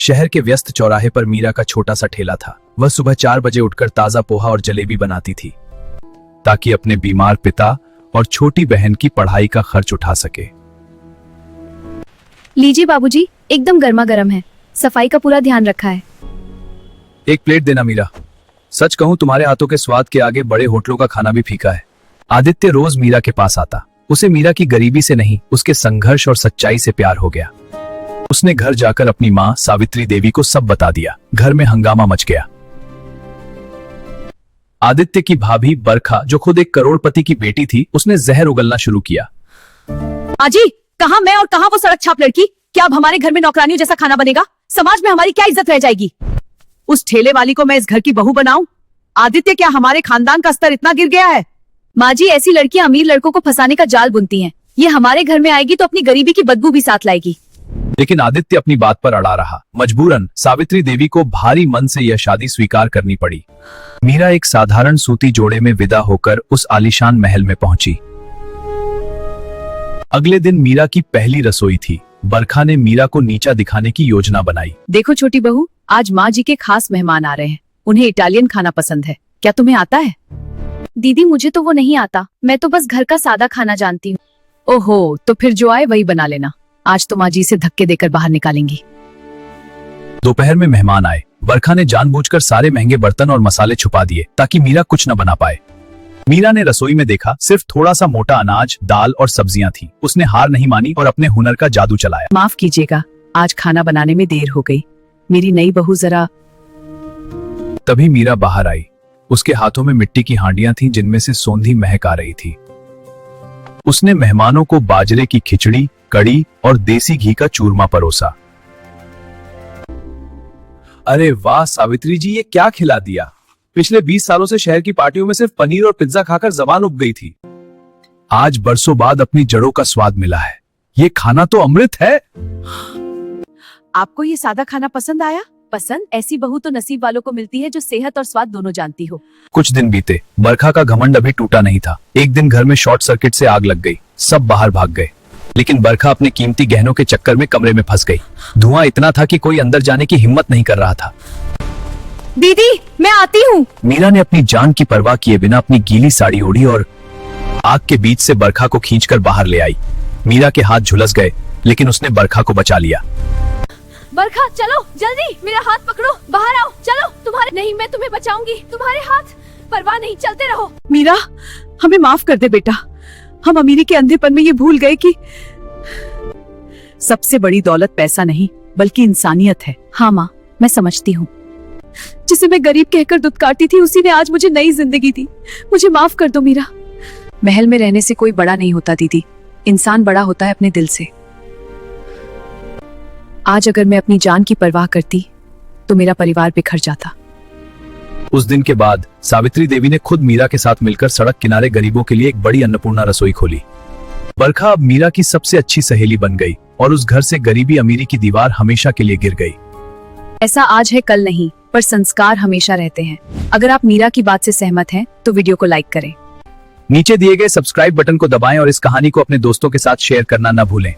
शहर के व्यस्त चौराहे पर मीरा का छोटा सा ठेला था। वह सुबह 4 बजे उठकर ताजा पोहा और जलेबी बनाती थी ताकि अपने बीमार पिता और छोटी बहन की पढ़ाई का खर्च उठा सके। लीजिए बाबूजी, एकदम गर्मा गर्म है। सफाई का पूरा ध्यान रखा है। एक प्लेट देना मीरा। सच कहूं तुम्हारे हाथों के स्वाद के आगे बड़े होटलों का खाना भी फीका है। आदित्य रोज मीरा के पास आता। उसे मीरा की गरीबी से नहीं, उसके संघर्ष और सच्चाई से प्यार हो गया। उसने घर जाकर अपनी माँ सावित्री देवी को सब बता दिया। घर में हंगामा मच गया। आदित्य की भाभी बरखा, जो खुद एक करोड़पति की बेटी थी, उसने जहर उगलना शुरू किया। आजी, कहाँ मैं और कहाँ वो सड़क छाप लड़की? क्या अब हमारे घर में नौकरानियों जैसा खाना बनेगा? समाज में हमारी क्या इज्जत रह जाएगी? उस ठेले वाली को मैं इस घर की बहू बनाऊं? आदित्य, क्या हमारे खानदान का स्तर इतना गिर गया है? माँ जी, ऐसी लड़कियां अमीर लड़कों को फंसाने का जाल बुनती हैं। ये हमारे घर में आएगी तो अपनी गरीबी की बदबू भी साथ लाएगी। लेकिन आदित्य अपनी बात पर अड़ा रहा। मजबूरन सावित्री देवी को भारी मन से यह शादी स्वीकार करनी पड़ी। मीरा एक साधारण सूती जोड़े में विदा होकर उस आलीशान महल में पहुंची। अगले दिन मीरा की पहली रसोई थी। बरखा ने मीरा को नीचा दिखाने की योजना बनाई। देखो छोटी बहू, आज माँ जी के खास मेहमान आ रहे हैं। उन्हें इटालियन खाना पसंद है। क्या तुम्हें आता है? दीदी, मुझे तो वो नहीं आता। मैं तो बस घर का सादा खाना जानती हूँ। ओहो, तो फिर जो आए वही बना लेना। आज तो माँ जी से धक्के देकर बाहर निकालेंगी। दोपहर में मेहमान आए। बरखा ने जानबूझकर सारे महंगे बर्तन और मसाले छुपा दिए ताकि मीरा कुछ न बना पाए। मीरा ने रसोई में देखा, सिर्फ थोड़ा सा मोटा अनाज, दाल और सब्जियां थी। उसने हार नहीं मानी और अपने हुनर का जादू चलाया। माफ कीजिएगा, आज खाना बनाने में देर हो गई। मेरी नई बहू जरा। तभी मीरा बाहर आई। उसके हाथों में मिट्टी की हांडियां थीं जिनमें से सौंधी महक आ रही थी। उसने मेहमानों को बाजरे की खिचड़ी, कड़ी और देसी घी का चूरमा परोसा। अरे वाह सावित्री जी, ये क्या खिला दिया। पिछले 20 सालों से शहर की पार्टियों में सिर्फ पनीर और पिज्जा खाकर जबान उब गई थी। आज बरसों बाद अपनी जड़ों का स्वाद मिला है। ये खाना तो अमृत है। आपको ये सादा खाना पसंद आया? पसंद? ऐसी बहू तो नसीब वालों को मिलती है जो सेहत और स्वाद दोनों जानती हो। कुछ दिन बीते। बरखा का घमंड अभी टूटा नहीं था। एक दिन घर में शॉर्ट सर्किट से आग लग गई। सब बाहर भाग गए, लेकिन बरखा अपने कीमती गहनों के चक्कर में कमरे में फंस गई। धुआं इतना था कि कोई अंदर जाने की हिम्मत नहीं कर रहा था। दीदी, मैं आती हूँ। मीरा ने अपनी जान की परवाह किए बिना अपनी गीली साड़ी ओढ़ी और आग के बीच से बरखा को खींचकर बाहर ले आई। मीरा के हाथ झुलस गए, लेकिन उसने बरखा को बचा लिया। बरखा, चलो जल्दी, मेरा हाथ पकड़ो, बाहर आओ। चलो, तुम्हारे नहीं, मैं तुम्हें बचाऊंगी। तुम्हारे हाथ, परवाह नहीं, चलते रहो। मीरा, हमें माफ कर दे बेटा। हम अमीरी के अंधेपन में ये भूल गए कि सबसे बड़ी दौलत पैसा नहीं बल्कि इंसानियत है। हाँ माँ, मैं समझती हूँ। जिसे मैं गरीब कहकर दुत्कारती थी, उसी ने आज मुझे नई जिंदगी दी। मुझे माफ कर दो मीरा। महल में रहने से कोई बड़ा नहीं होता दीदी। इंसान बड़ा होता है अपने दिल से। आज अगर मैं अपनी जान की परवाह करती तो मेरा परिवार बिखर जाता। उस दिन के बाद सावित्री देवी ने खुद मीरा के साथ मिलकर सड़क किनारे गरीबों के लिए एक बड़ी अन्नपूर्णा रसोई खोली। बरखा अब मीरा की सबसे अच्छी सहेली बन गई और उस घर से गरीबी अमीरी की दीवार हमेशा के लिए गिर गई। ऐसा आज है कल नहीं, पर संस्कार हमेशा रहते हैं। अगर आप मीरा की बात से सहमत हैं तो वीडियो को लाइक करें। नीचे दिए गए सब्सक्राइब बटन को दबाएं और इस कहानी को अपने दोस्तों के साथ शेयर करना न भूलें।